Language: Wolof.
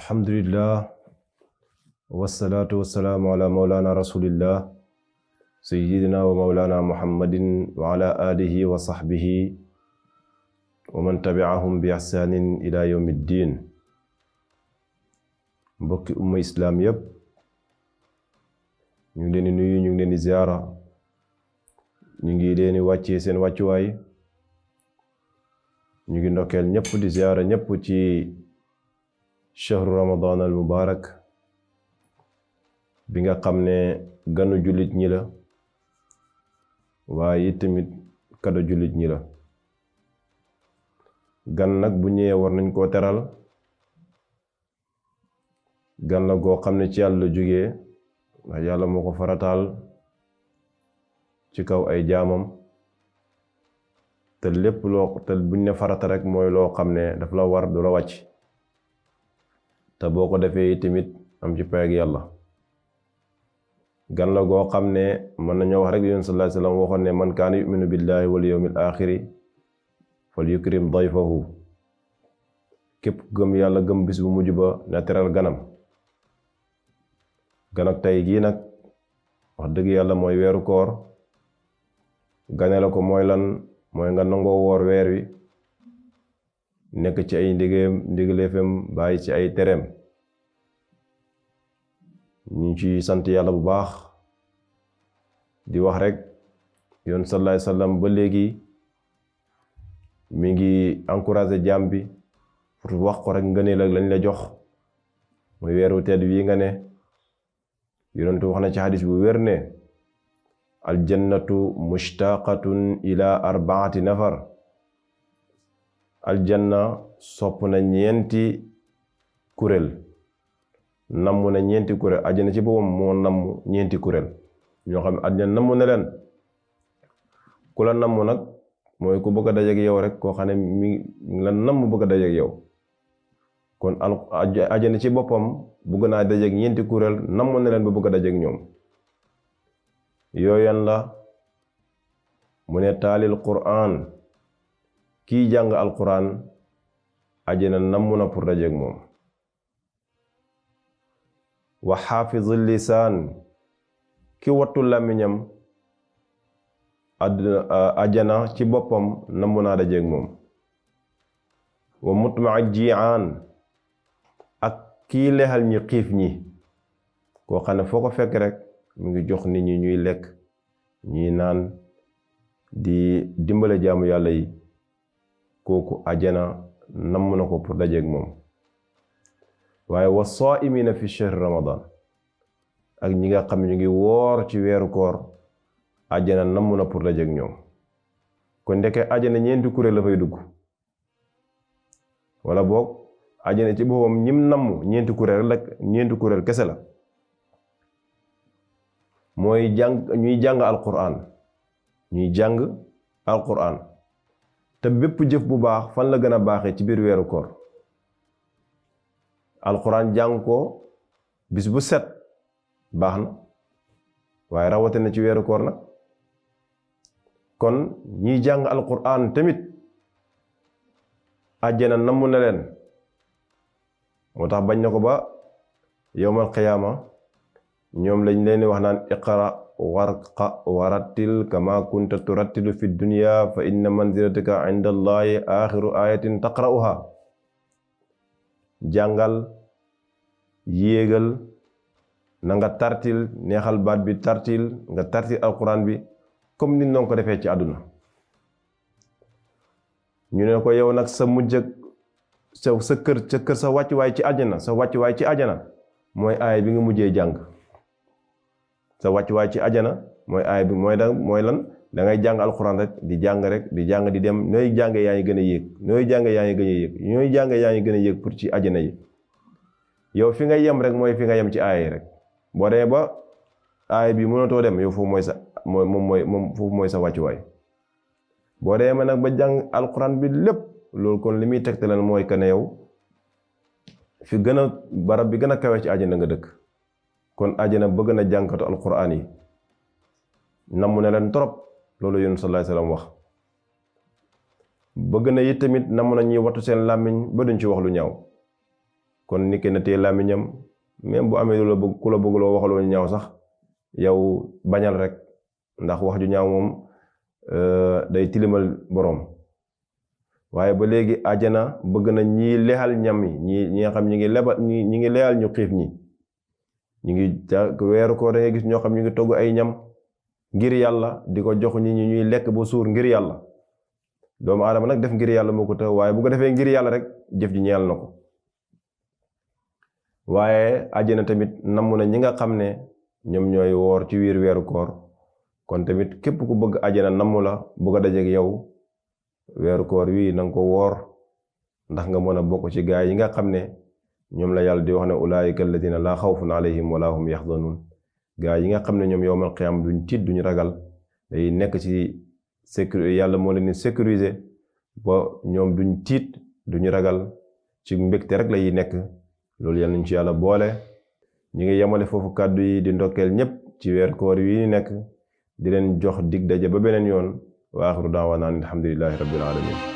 alhamdulillah wassalatu wassalamu ala maulana rasulillah sayyidina wa maulana muhammadin wa ala alihi wa sahbihi wa man tabi'ahum bi ihsanin ila yawmiddin. Mbokki umma islam yépp ñu ngi leen di nuyu, ñu ngi leen di ziyaara, ñu ngi leen di wàccee seen wàccuwaay, ñu ngi ndokkeel ñépp di ziyaara ñépp ci shahru ramadan al mubarak bi nga xam ne ganu jullit ñi la waaye tamit kado jullit ñi la. gan nag bu ñëwee war nañ koo teral. gan la goo xam ne ci yàlla jógee ndax yàlla moo ko farataal ci kaw ay jaamam te lépp loo te buñ ne farata rek mooy loo xam ne daf la war du la wàcc te boo ko defee tamit am ci pay ak yàlla. gan la goo xam ne mën nañoo wax rek yonent sallallahu alayhi wasallam waxoon ne man kaana yuminu billahi wal yawmil axiri fal yukrim dayfahu. képp gëm yàlla gëm bis bu mujj ba na teral ganam. gan ak tey gii nag wax dëgg yàlla mooy weeru koor. gane la ko mooy lan? mooy nga nangoo woor weer wi, nekk ci ay ndigaleefam bàyyi ci ay tereem. ñu ci sant yàlla bu baax di wax rek yoon sallallahu alayhi wasallam ba léegi mi ngi encouragé jaam bi pour wax ko rek ngëneel ak lañ la jox muy weeru tedd wi nga ne. yonentu wax na ci xadis bu wér ne aljannatu mushtaqatun ila arbaati nafar. aljanna sopp na ñeenti kuréel, namm na ñeenti kuréel. àjjana ci boppam moo namm ñeenti kuréel ñoo xam ne àjjana namm na leen. ku la namm nag mooy ku bëgg a dajeek yow rek, koo xam ne mi la namm bëgg a dajeek yow. kon àjjana ci boppam bëgg naa dajeek ñeenti kuréel, namm na leen ba bëgg a dajeek ñoom. yooyan la mu ne taalil qur'an, kii jàng alquran àjjana namm na pour dajeek moom. wa xaafizul lisaan, ki wattu làmmiñam àjjana ci boppam namm naa dajeek moom. wa mutma'a ji'aan, ak kii lexal ñi xiif ñi, koo xam ne foo ko fekk rek mu ngi jox nit ñi ñuy lekk ñuy naan di dimbale jaamu yàlla yi, kooku àjjana namm na ko pour dajeek moom. waaye wa saa'imiina fi shahri ramadan, ak ñi nga xam ne ñu ngi woor ci weeru koor àjjana namm na pour dajeek ñoom. kon ndeke àjjana ñeenti kuréel la fay dugg, wala boog àjjana ci boppam ñim namm ñeenti kuréel rek, ñeenti kuréel kese la. mooy ñuy jàng alquran, ñuy jàng alquran. te bépp jëf bu baax fan la gën a baaxee ci biir weeru koor. alquran jàng ko bis bu set baax na, waaye rawatina ci weeru koor nag. kon ñiy jàng alquran tamit àjjana namm na leen. moo tax bañ na ko ba yawmal qiyaama ñoom lañ leen di wax naan iqra warqa warattil kama kunta turattilu fi dunya fa inna manzilataka inda allahi axiru ayatin taqra'uha. jàngal, yéegal, na nga tartil, neexal baat bi, tartil nga tartil alquran bi comme ni noonu ko defee ci àdduna. ñu ne ko yow nag sa mujj sa kër sa wàccuwaay ci àjjana, sa wàccuwaay ci àjjana mooy aaya bi nga mujjee jàng. sa wàccuwaay ci àjjana mooy aaya bi mooy lan? da ngay jàng alquran rek di jàng di dem, nooy jànge yaa ngi gën a yéeg, nooy jànge yaa ngi gën a yéeg pour ci àjjana yi. yow fi nga yem rek mooy fi nga yem ci aaya yi rek. boo demee ba aaya bi mënatoo dem, yow foofu mooy sa wàccuwaay. boo demee nag ba jàng alquran bi lépp, loolu kon li muy tegtaleen mooy que ne yow fi gën a barab bi gën a kawe ci àjjana nga dëkk. kon àjjana bëgg na jàngkatu alquran yi, namm na leen trop. loolu yonent sallallahu alayhi wasallam wax. bëgg na it tamit namm na ñuy wattu seen làmmiñ ba duñ ci wax lu ñaaw. kon nit ki na téye làmmiñam même bu amee lu la bëgg ku la bëgg loo waxaloo ñaaw sax yow bañal rek ndax wax ju ñaaw moom day tilimal boroom. waaye ba léegi àjjana bëgg na ñi lexal ñam yi ñi nga xam ñi ngi lebal ñi ngi leyal ñu xiif ñi ngi weeru ko da ngay gis ñoo xam ñu ngi togg ay ñam ngir yàlla di ko jox ñi ñuy lekk ba suur ngir yàlla. doomu aadama nag def ngir yàlla moo ko tax waaye bu ko defee ngir yàlla rek jëf ji ñeel na ko. waaye àjjana tamit namm na ñi nga xam ne ñoom ñooy woor ci weeru koor kon tamit képp ku bëgg àjjana namm la bëgg a dajeek yow weeru koor wi na nga ko woor ndax nga mën a bokk ci gaay yi nga xam ne ñoom la yàlla di wax ne ulaayika alladina laa xawfun alayhim wala hum yaxzanun gaay yi nga xam ne ñoom yowmal qiyaam duñ tiit duñ ragal day nekk ci sécurité yàlla moo leen di sécuriser ba ñoom duñ tiit duñu ragal ci mbégte rek la yi nekk. loolu yal nañ ci yàlla boole. ñi ngi yemale foofu kàddu yi di ndokkeel ñépp ci weer koor wi nekk di leen jox dig daje ba beneen yoon wa axiru daawaana alhamdulillahi rabbil alamin